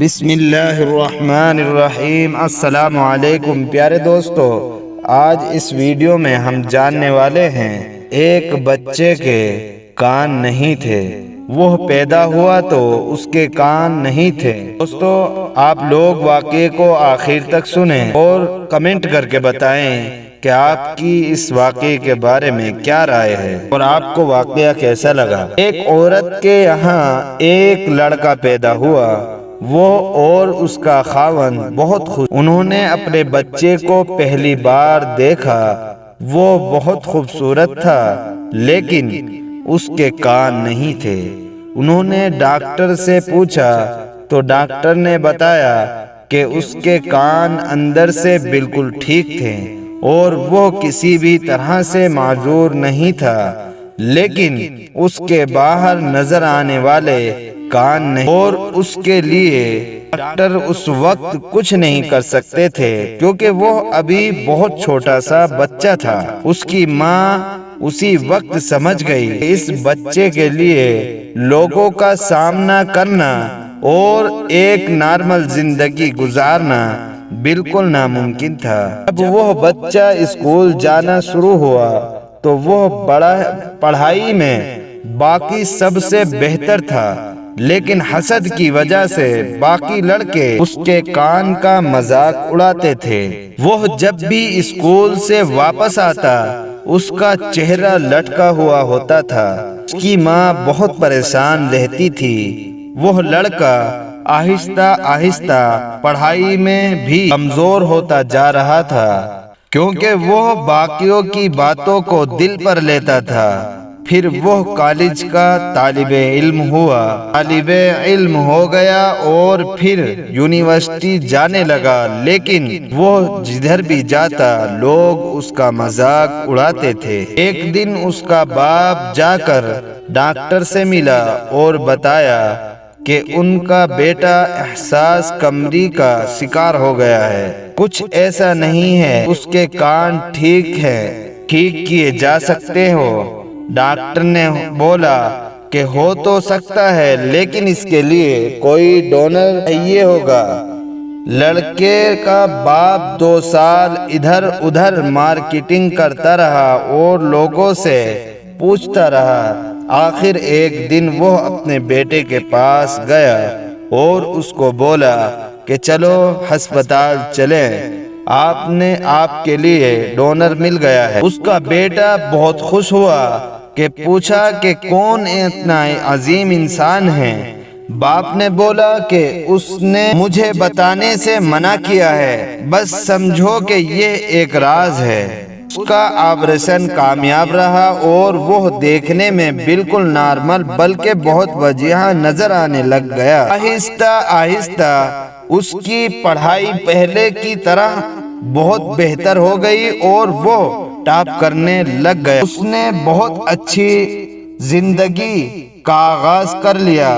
بسم اللہ الرحمن الرحیم۔ السلام علیکم پیارے دوستو، آج اس ویڈیو میں ہم جاننے والے ہیں ایک بچے کے کان نہیں تھے، وہ پیدا ہوا تو اس کے کان نہیں تھے۔ دوستو، آپ لوگ واقعے کو آخر تک سنیں اور کمنٹ کر کے بتائیں کہ آپ کی اس واقعے کے بارے میں کیا رائے ہے اور آپ کو واقعہ کیسا لگا۔ ایک عورت کے یہاں ایک لڑکا پیدا ہوا، وہ اور اس کا خاوند بہت خوش۔ انہوں نے اپنے بچے کو پہلی بار دیکھا، وہ بہت خوبصورت تھا لیکن اس کے کان نہیں تھے۔ انہوں نے ڈاکٹر سے پوچھا تو ڈاکٹر نے بتایا کہ اس کے کان اندر سے بالکل ٹھیک تھے اور وہ کسی بھی طرح سے معذور نہیں تھا، لیکن اس کے باہر نظر آنے والے کان نہیں، اور اس کے لیے ڈاکٹر اس وقت کچھ نہیں کر سکتے تھے کیونکہ وہ ابھی بہت چھوٹا سا بچہ تھا۔ اس کی ماں اسی وقت سمجھ گئی کہ اس بچے کے لیے لوگوں کا سامنا کرنا اور ایک نارمل زندگی گزارنا بالکل ناممکن تھا۔ جب وہ بچہ اسکول جانا شروع ہوا تو وہ پڑھائی میں باقی سب سے بہتر تھا، لیکن حسد کی وجہ سے باقی لڑکے اس کے کان کا مذاق اڑاتے تھے۔ وہ جب بھی اسکول سے واپس آتا اس کا چہرہ لٹکا ہوا ہوتا تھا۔ اس کی ماں بہت پریشان رہتی تھی۔ وہ لڑکا آہستہ آہستہ پڑھائی میں بھی کمزور ہوتا جا رہا تھا کیونکہ وہ باقیوں کی باتوں کو دل پر لیتا تھا۔ پھر وہ کالج کا طالب علم ہو گیا اور پھر یونیورسٹی جانے لگا، لیکن وہ جدھر بھی جاتا لوگ اس کا مذاق اڑاتے تھے۔ ایک دن اس کا باپ جا کر ڈاکٹر سے ملا اور بتایا کہ ان کا بیٹا احساس کمری کا شکار ہو گیا ہے، کچھ ایسا نہیں ہے، اس کے کان ٹھیک کیے جا سکتے ہو۔ ڈاکٹر نے بولا کہ ہو تو سکتا ہے لیکن اس کے لیے کوئی ڈونر چاہیے ہوگا۔ لڑکے کا باپ 2 سال ادھر ادھر مارکیٹنگ کرتا رہا اور لوگوں سے پوچھتا رہا۔ آخر ایک دن وہ اپنے بیٹے کے پاس گیا اور اس کو بولا کہ چلو ہسپتال چلیں، آپ کے لیے ڈونر مل گیا ہے۔ اس کا بیٹا بہت خوش ہوا کہ پوچھا کہ کون اتنا عظیم انسان ہے۔ باپ نے بولا کہ اس نے مجھے بتانے سے منع کیا ہے، بس سمجھو کہ یہ ایک راز ہے۔ اس کا آپریشن کامیاب رہا اور وہ دیکھنے میں بالکل نارمل بلکہ بہت وجیح نظر آنے لگ گیا۔ آہستہ آہستہ اس کی پڑھائی پہلے کی طرح بہت بہتر ہو گئی اور وہ ٹاپ کرنے لگ گیا۔ اس نے بہت اچھی زندگی کا آغاز کر لیا۔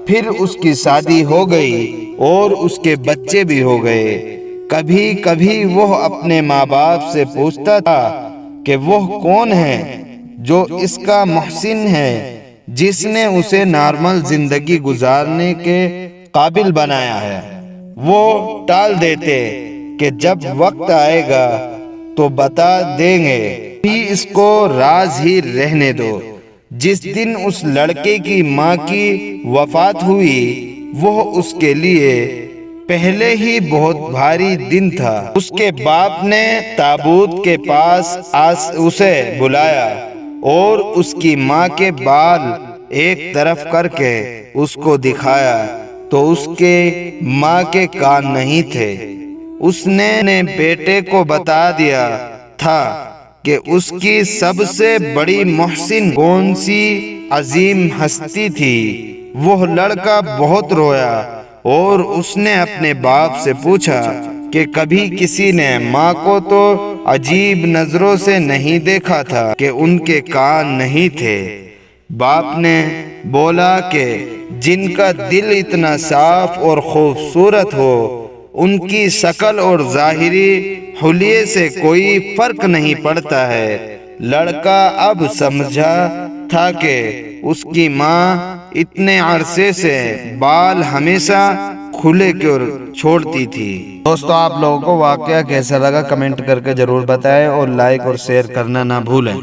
پھر اس کی شادی ہو گئی اور اس کے بچے بھی ہو گئے۔ کبھی کبھی وہ اپنے ماں باپ سے پوچھتا تھا کہ وہ کون ہے جو اس کا محسن ہے، جس نے اسے نارمل زندگی گزارنے کے قابل بنایا ہے۔ وہ ٹال دیتے کہ جب وقت آئے گا تو بتا دیں گے، بھی اس کو راز ہی رہنے دو۔ جس دن اس لڑکے کی ماں کی وفات ہوئی وہ اس کے لیے پہلے ہی بہت بھاری دن تھا۔ اس کے باپ نے تابوت کے پاس اسے بلایا اور اس کی ماں کے بال ایک طرف کر کے اس کو دکھایا تو اس کے ماں کے کان نہیں تھے۔ اس نے بیٹے کو بتا دیا تھا کہ اس کی سب سے بڑی محسن کون سی عظیم ہستی تھی۔ وہ لڑکا بہت رویا اور اس نے اپنے باپ سے پوچھا کہ کبھی کسی نے ماں کو تو عجیب نظروں سے نہیں دیکھا تھا کہ ان کے کان نہیں تھے۔ باپ نے بولا کہ جن کا دل اتنا صاف اور خوبصورت ہو ان کی شکل اور ظاہری حلیے سے کوئی فرق نہیں پڑتا ہے۔ لڑکا اب سمجھا تھا کہ اس کی ماں اتنے عرصے سے بال ہمیشہ کھلے کیوں چھوڑتی تھی۔ دوستو آپ لوگوں کو واقعہ کیسا لگا کمنٹ کر کے ضرور بتائیں اور لائک اور شیئر کرنا نہ بھولیں۔